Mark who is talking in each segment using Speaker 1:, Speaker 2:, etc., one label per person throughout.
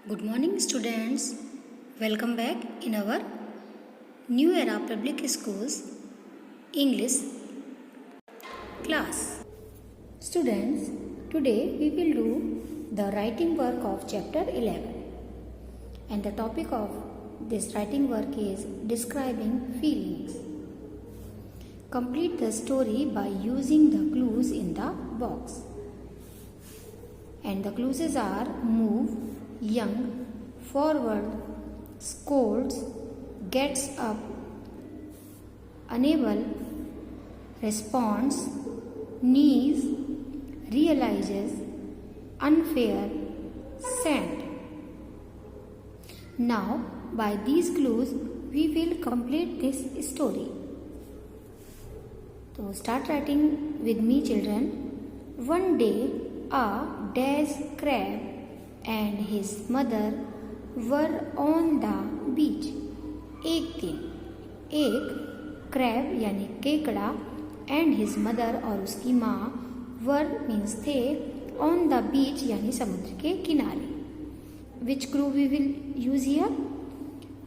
Speaker 1: Good morning, students. Welcome back in our New Era Public Schools English class. Students, today we will do the writing work of chapter 11. And the topic of this writing work is describing feelings. Complete the story by using the clues in the box. And the clues are move, young, forward, scolds, gets up, unable, responds, knees, realizes, unfair, sent. Now, by these clues, we will complete this story. So, start writing with me, children. One day, a dash crab and his mother were on the beach. एक दिन एक crab यानी केकड़ा and his mother और उसकी माँ were मीन्स थे ऑन द बीच यानी समुद्र के किनारे. Which clue we will use here?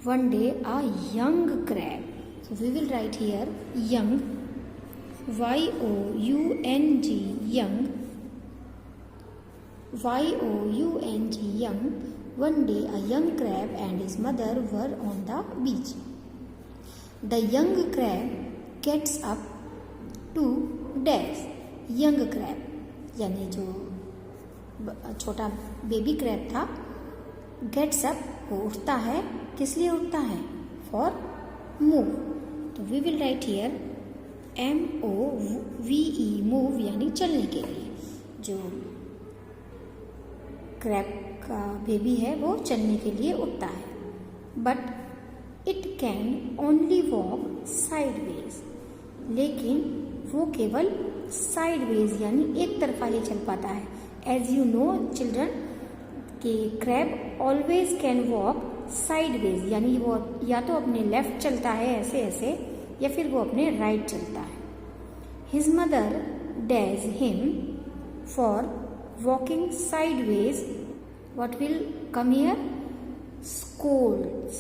Speaker 1: One day a young crab. So we will write here young, Y-O-U-N-G, young, Y-O-U-N-G, young. One day a young crab and his mother were on the beach. The young crab gets up to dash. Young crab यानी जो छोटा baby crab था, gets up वो उठता है. किस लिए उठता है? For move. तो we will write here MOVE, move यानी चलने के लिए. जो क्रैब का बेबी है वो चलने के लिए उठता है. But it can only walk sideways. लेकिन वो केवल साइडवेज यानी एक तरफा ही चल पाता है. एज यू नो चिल्ड्रन कि crab always can walk sideways यानी वो या तो अपने लेफ्ट चलता है ऐसे ऐसे या फिर वो अपने राइट चलता है. हिज मदर डैज him for walking sideways. What will come here? Scolds.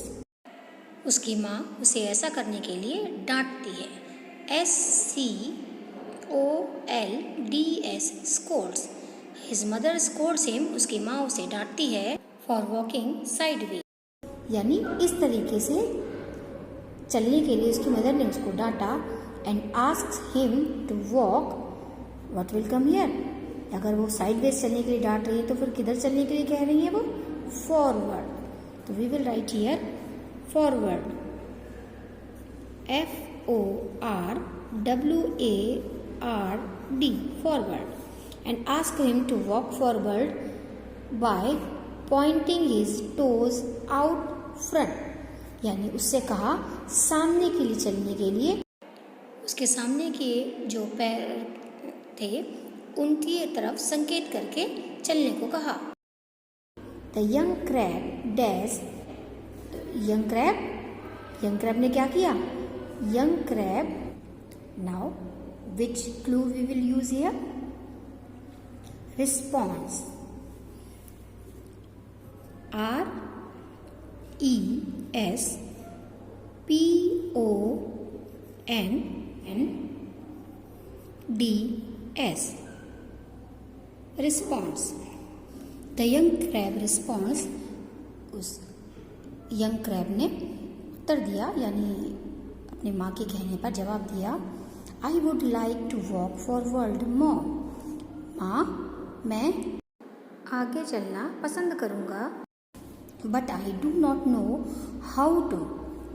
Speaker 1: उसकी माँ उसे ऐसा करने के लिए डांटती है. SCOLDS, Scholz. His mother Scholz him. उसकी माँ उसे डांटती है फॉर वॉकिंग साइडवेज यानी इस तरीके से चलने के लिए उसकी मदर ने उसको डांटा. And asks him to walk. What will come here? अगर वो साइडवेज चलने के लिए डांट रही है तो फिर किधर चलने के लिए कह रही है वो? फॉरवर्ड. तो we will write here forward. FORWARD, forward. And ask him to walk forward by pointing his toes out front यानी उससे कहा सामने के लिए चलने के लिए उसके सामने के जो पैर थे उनकी तरफ संकेत करके चलने को कहा. The young crab dash. Young crab ने क्या किया? Young crab. Now which clue we will use here? Response. RESPONS. Response. The young crab response. उस यंग क्रैब ने उत्तर दिया यानी अपनी माँ के कहने पर जवाब दिया. I would like to walk forward mom. माँ, मैं आगे चलना पसंद करूँगा. But I do not know how to.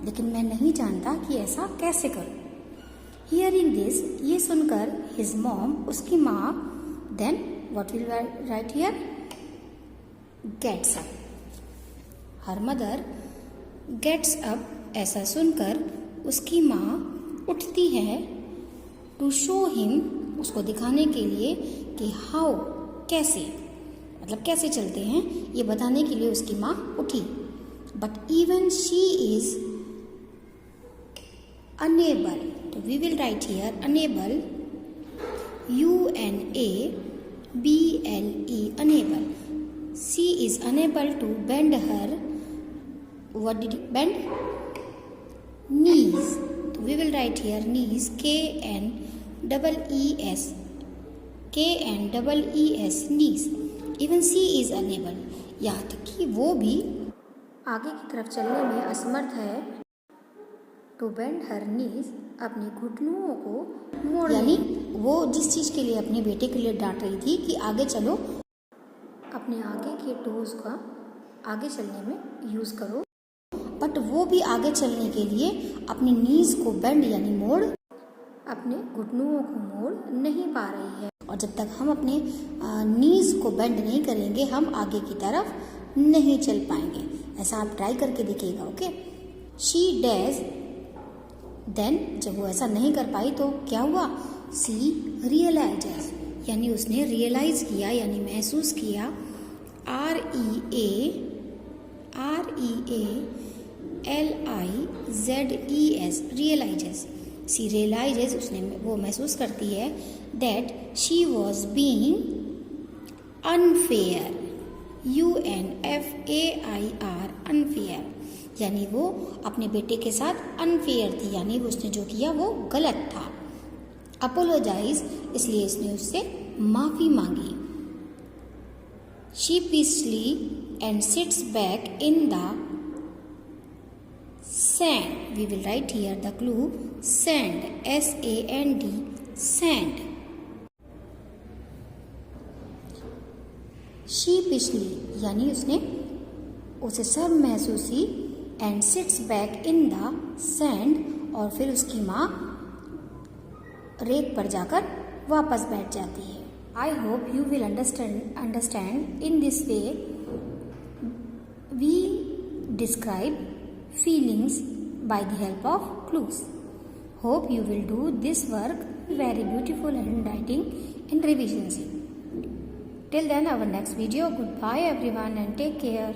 Speaker 1: लेकिन मैं नहीं जानता कि ऐसा कैसे करूँ. हियरिंग दिस, ये सुनकर हिज मॉम, उसकी माँ. Then what will write here? Gets up. Her mother gets up. ऐसा सुनकर उसकी माँ उठती है. टू शो हिम, उसको दिखाने के लिए कि हाउ, कैसे, मतलब कैसे चलते हैं ये बताने के लिए उसकी माँ उठी. But even she is unable. तो we will write here unable. UNABLE, unable. she is unable to bend her, what did you bend? Knees. So we will write here knees, K-N-E-E-S, K-N-E-E-S, knees. Even she is unable, यहाँ तक कि वो भी आगे की तरफ चलने में असमर्थ है। टू बेंड हर नीज, अपने घुटनों को मोड़, यानी वो जिस चीज़ के लिए अपने बेटे के लिए डांट रही थी कि आगे चलो, अपने आगे के टोज का आगे चलने में यूज़ करो, बट वो भी आगे चलने के लिए अपनी नीज को बेंड यानी मोड़, अपने घुटनों को मोड़ नहीं पा रही है। और जब तक हम अपने नीज को बेंड नहीं करेंगे हम आगे की तरफ नहीं चल पाएंगे। ऐसा आप ट्राई करके देखिएगा, ओके। शी डैज, देन जब वो ऐसा नहीं कर पाई तो क्या हुआ? सी रियलाइजेस, यानी उसने रियलाइज किया यानी महसूस किया। REALIZES, realises. शी रियलाइजेस, उसने वो महसूस करती है that she was being unfair, UNFAIR, unfair, यानी वो अपने बेटे के साथ अनफेयर थी, यानी उसने जो किया वो गलत था। अपोलोजाइज, इसलिए इसने उससे माफ़ी मांगी। sheepishly and sits back in the sand. We will write here the clue sand, SAND, sand. sheepishly यानी उसने उसे शर्म महसूस हुई, and sits back in the sand, और फिर उसकी माँ रेत पर जाकर वापस बैठ जाती है। I hope you will understand in this way we describe feelings by the help of clues. Hope you will do this work very beautiful handwriting and revision. Till then, our next video. Goodbye everyone and take care.